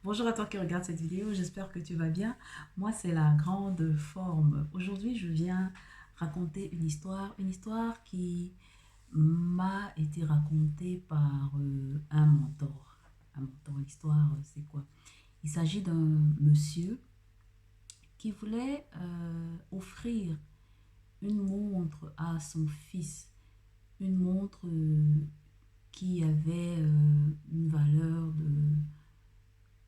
Bonjour à toi qui regarde cette vidéo, j'espère que tu vas bien. Moi, c'est la grande forme. Aujourd'hui, je viens raconter une histoire qui m'a été racontée par un mentor. Un mentor, l'histoire, c'est quoi? Il s'agit d'un monsieur qui voulait offrir une montre à son fils. Une montre qui avait une valeur de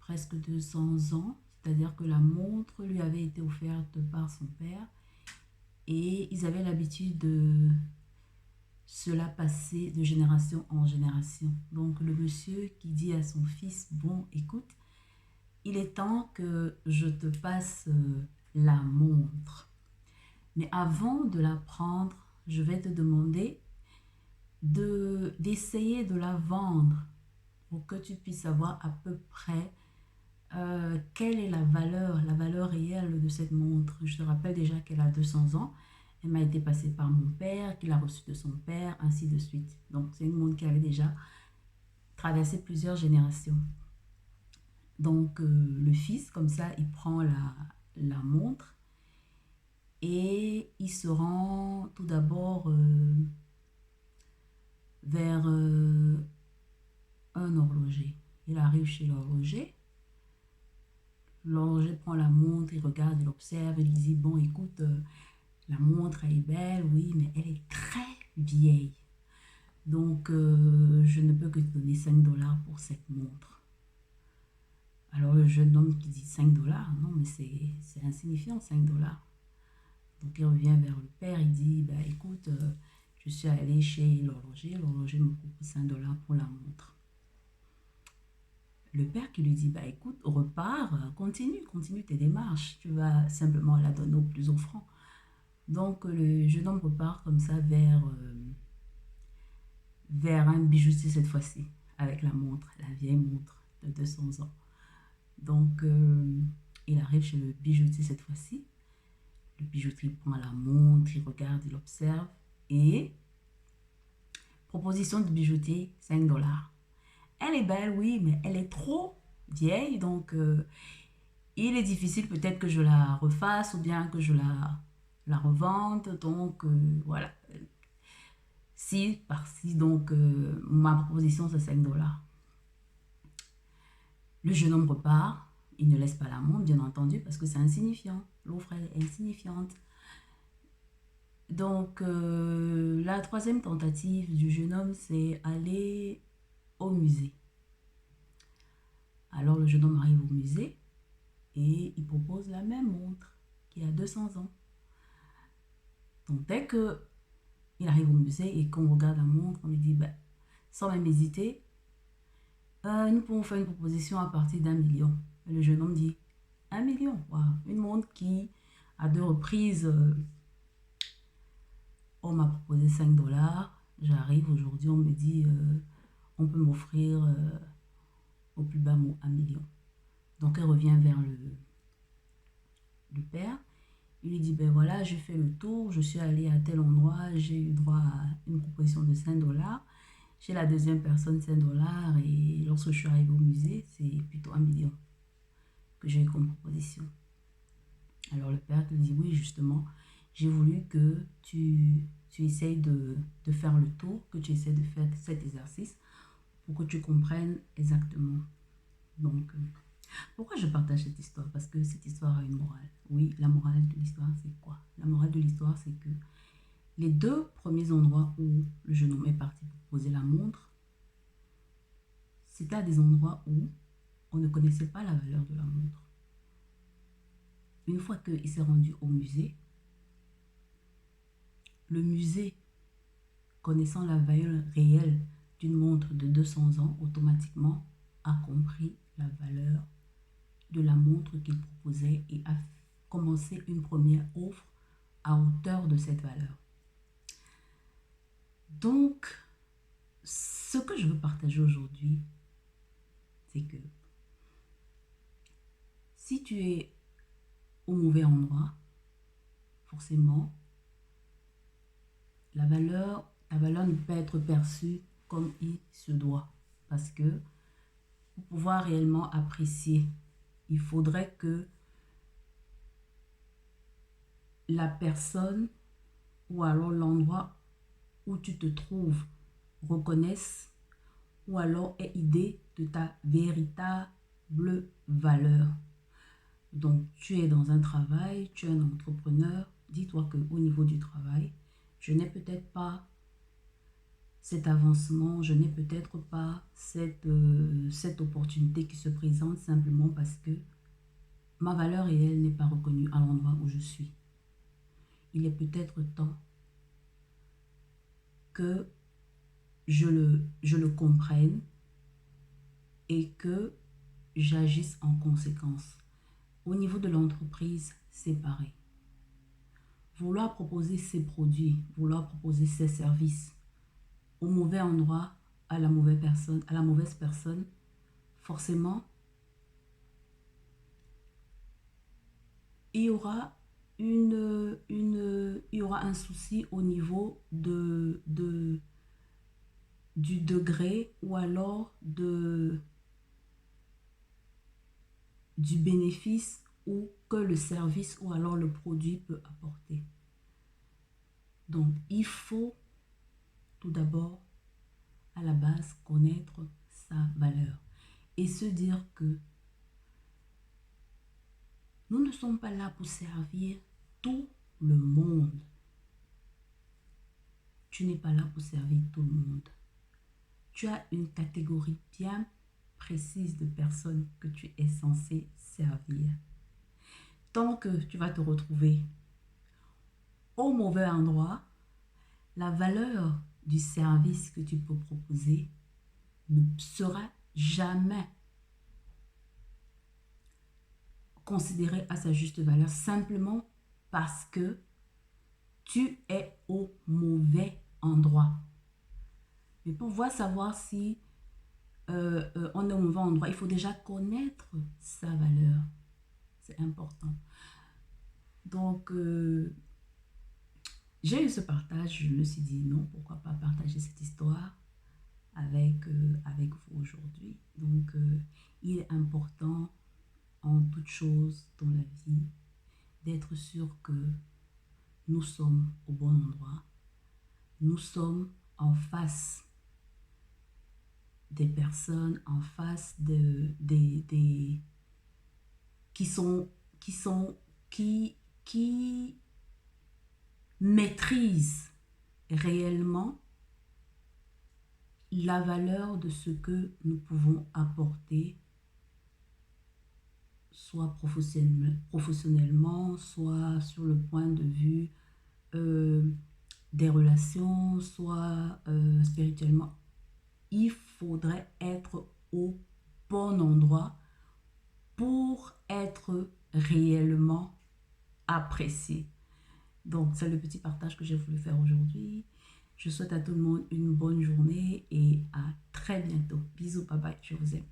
presque 200 ans, c'est-à-dire que la montre lui avait été offerte par son père et ils avaient l'habitude de cela passer de génération en génération. Donc le monsieur qui dit à son fils, bon, écoute, il est temps que je te passe la montre. Mais avant de la prendre, je vais te demander d'essayer de la vendre pour que tu puisses savoir à peu près quelle est la valeur réelle de cette montre. Je te rappelle déjà qu'elle a 200 ans. Elle m'a été passée par mon père, qu'il a reçue de son père, ainsi de suite. Donc, c'est une montre qui avait déjà traversé plusieurs générations. Donc, le fils, comme ça, il prend la montre et il se rend tout d'abord vers un horloger. Il arrive chez l'horloger. L'horloger prend la montre, il regarde, il observe, il dit, bon, écoute, la montre, elle est belle, oui, mais elle est très vieille. Donc, je ne peux que te donner 5 dollars pour cette montre. Alors, le jeune homme qui dit 5 dollars, non, mais c'est insignifiant, 5 dollars. Donc, il revient vers le père, il dit, bah, écoute, je suis allé chez l'horloger me propose 5 dollars pour la montre. Le père qui lui dit, bah, écoute, repars, continue tes démarches, tu vas simplement la donner au plus offrant. Donc, le jeune homme repart comme ça vers un bijoutier cette fois-ci, avec la montre, la vieille montre de 200 ans. Donc, il arrive chez le bijoutier cette fois-ci. Le bijoutier prend la montre, il regarde, il observe. Et, proposition du bijoutier, 5 dollars. Elle est belle, oui, mais elle est trop vieille. Donc, il est difficile peut-être que je la refasse ou bien que je la revende. Donc, voilà. Si, par-ci, donc, ma proposition, c'est 5 dollars. Le jeune homme repart, il ne laisse pas la montre, bien entendu, parce que c'est insignifiant. L'offre est insignifiante. Donc, la troisième tentative du jeune homme, c'est aller au musée. Alors, le jeune homme arrive au musée et il propose la même montre qui a 200 ans. Donc, dès que il arrive au musée et qu'on regarde la montre, on lui dit, ben, sans même hésiter, nous pouvons faire une proposition à partir d'1 million. Et le jeune homme dit, 1 million, wow. Une montre qui, à deux reprises, on m'a proposé 5 dollars. J'arrive aujourd'hui, on me dit, on peut m'offrir au plus bas mot 1 million. Donc elle revient vers le père. Il lui dit, ben voilà, j'ai fait le tour, je suis allé à tel endroit, j'ai eu droit à une proposition de 5 dollars. Chez la deuxième personne, 5 dollars. Et lorsque je suis arrivé au musée, c'est plutôt 1 million que j'ai eu comme proposition. Alors le père te dit, oui, justement, j'ai voulu que tu essayes de faire le tour, que tu essaies de faire cet exercice pour que tu comprennes exactement. Donc, pourquoi je partage cette histoire? Parce que cette histoire a une morale. Oui, la morale de l'histoire, c'est quoi? La morale de l'histoire, c'est que les deux premiers endroits où le jeune homme est parti pour poser la montre, c'était à des endroits où on ne connaissait pas la valeur de la montre. Une fois qu'il s'est rendu au musée, le musée, connaissant la valeur réelle d'une montre de 200 ans, automatiquement a compris la valeur de la montre qu'il proposait et a commencé une première offre à hauteur de cette valeur. Donc, ce que je veux partager aujourd'hui, c'est que si tu es au mauvais endroit, forcément, ta valeur ne peut pas être perçue comme il se doit. Parce que pour pouvoir réellement apprécier, il faudrait que la personne ou alors l'endroit où tu te trouves reconnaisse ou alors ait idée de ta véritable valeur. Donc, tu es dans un travail, tu es un entrepreneur. Dis-toi qu'au niveau du travail, je n'ai peut-être pas cet avancement, je n'ai peut-être pas cette opportunité qui se présente simplement parce que ma valeur réelle n'est pas reconnue à l'endroit où je suis. Il est peut-être temps que je le comprenne et que j'agisse en conséquence. Au niveau de l'entreprise, c'est pareil. Vouloir proposer ses produits, vouloir proposer ses services au mauvais endroit, à la mauvaise personne, forcément, il y aura il y aura un souci au niveau du degré ou alors du bénéfice ou que le service ou alors le produit peut apporter. Donc, il faut tout d'abord, à la base, connaître sa valeur et se dire que nous ne sommes pas là pour servir tout le monde. Tu n'es pas là pour servir tout le monde. Tu as une catégorie bien précise de personnes que tu es censé servir. Tant que tu vas te retrouver au mauvais endroit, la valeur du service que tu peux proposer ne sera jamais considérée à sa juste valeur simplement parce que tu es au mauvais endroit. Mais pour pouvoir savoir si on est au mauvais endroit, il faut déjà connaître sa valeur. C'est important. Donc, j'ai eu ce partage. Je me suis dit non, pourquoi pas partager cette histoire avec vous aujourd'hui. Donc, il est important en toute chose dans la vie d'être sûr que nous sommes au bon endroit. Nous sommes en face des personnes, en face qui maîtrisent réellement la valeur de ce que nous pouvons apporter, soit professionnellement, soit sur le point de vue des relations, soit spirituellement. Il faudrait être au bon endroit pour être réellement apprécié. Donc, c'est le petit partage que j'ai voulu faire aujourd'hui. Je souhaite à tout le monde une bonne journée et à très bientôt. Bisous, bye bye, je vous aime.